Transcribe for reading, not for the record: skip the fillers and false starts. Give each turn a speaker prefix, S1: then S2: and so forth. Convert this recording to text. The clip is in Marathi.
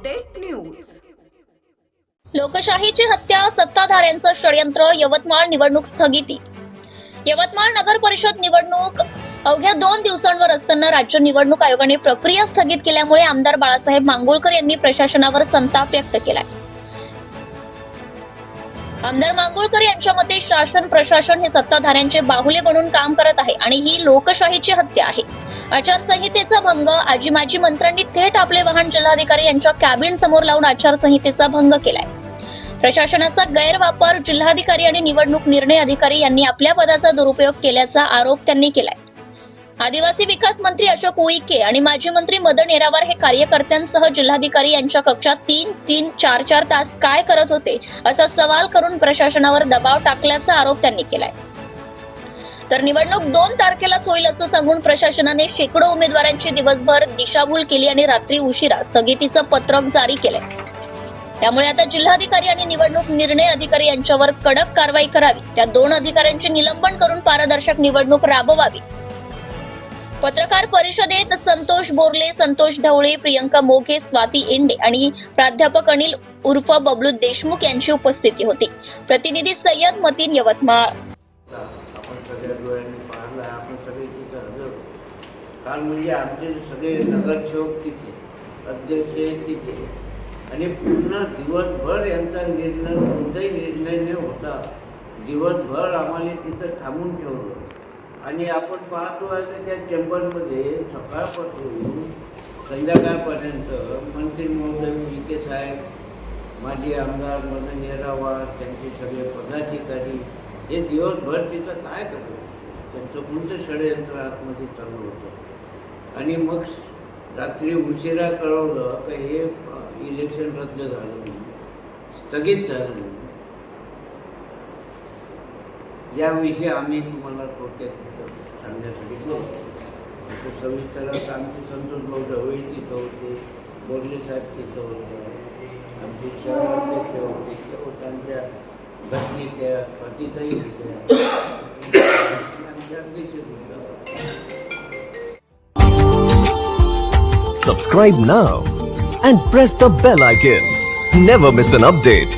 S1: Update news.
S2: लोकशाहीची हत्या, सत्ताधाऱ्यांचं षडयंत्र, यवतमाळ निवडणूक स्थगिती. यवतमाळ नगर परिषद निवडणूक अवघ्या 2 दिवसांवर असताना राज्य निवडणूक आयोगाने प्रक्रिया स्थगित केल्यामुळे आमदार बाळासाहेब मांगोळकर यांनी प्रशासनावर संताप व्यक्त केलाय. आमदार मांगोळकर यांच्या मते शासन प्रशासन हे सत्ताधाऱ्यांचे बाहुले बनून काम करत आहे आणि ही लोकशाहीची हत्या आहे. आचारसंहितेचा भंग. आजी माजी मंत्र्यांनी थेट आपले वाहन जिल्हाधिकारी यांच्या कॅबिन समोर लावून आचारसंहितेचा भंग केलाय. प्रशासनाचा गैरवापर. जिल्हाधिकारी आणि निवडणूक निर्णय अधिकारी यांनी आपल्या पदाचा दुरुपयोग केल्याचा आरोप त्यांनी केलाय. आदिवासी विकास मंत्री अशोक उईके आणि माजी मंत्री मदन येरावार हे कार्यकर्त्यांसह जिल्हाधिकारी यांच्या कक्षात 3-4 तास काय करत होते असा सवाल करून प्रशासनावर दबाव टाकल्याचा आरोप त्यांनी केलाय. तर निवडणूक 2 तारखेलाच होईल असं सांगून प्रशासनाने शेकडो उमेदवारांची दिवसभर दिशाभूल केली आणि रात्री उशिरा स्थगितीचं पत्रक जारी केलंय. त्यामुळे आता जिल्हाधिकारी आणि निवडणूक निर्णय अधिकारी यांच्यावर कडक कारवाई करावी. त्या 2 अधिकाऱ्यांचे निलंबन करून पारदर्शक निवडणूक राबवावी. पत्रकार परिषदेत संतोष बोरले, संतोष ढवळे, प्रियंका मोघे, स्वाती इंडे आणि प्राध्यापक अनिल उर्फ बबलू देशमुख यांची उपस्थिती होती. प्रतिनिधी सय्यद मतीन, यवतमाळ.
S3: आपण सगळ्या डोळ्यांनी पाहिलं, आपण सगळे तिथे हजर. काल म्हणजे आमचे सगळे नगरसेवक तिथे, अध्यक्ष तिथे आणि पूर्ण दिवसभर यांचा निर्णय कोणताही निर्णय न होता दिवसभर आम्हाला तिथं थांबून ठेवलं. आणि आपण पाहतो आहे की त्या चेंबरमध्ये सकाळपासून संध्याकाळपर्यंत मंत्री महोदय विखे साहेब, माजी आमदार मदन येरावार, त्यांचे सगळे पदाधिकारी हे दिवसभर तिथं काय करत होते, त्यांचं कोणतं षडयंत्र आतमध्ये चालू होतं. आणि मग रात्री उशिरा कळवलं की हे इलेक्शन रद्द झालं म्हणून, स्थगित झालं म्हणून. याविषयी आम्ही तुम्हाला थोडक्यात सांगण्यासाठी बोलतो. सविस्तर आमचे संतोष भाऊ ढवळे तिथं होते, बोरले साहेब तिथं होते, आमचे शहराध्यक्ष होते, आमच्या घटनेच्या प्रतिताई होत्या, आमचे अध्यक्ष होता.
S4: Subscribe now and press the bell icon. Never miss an update.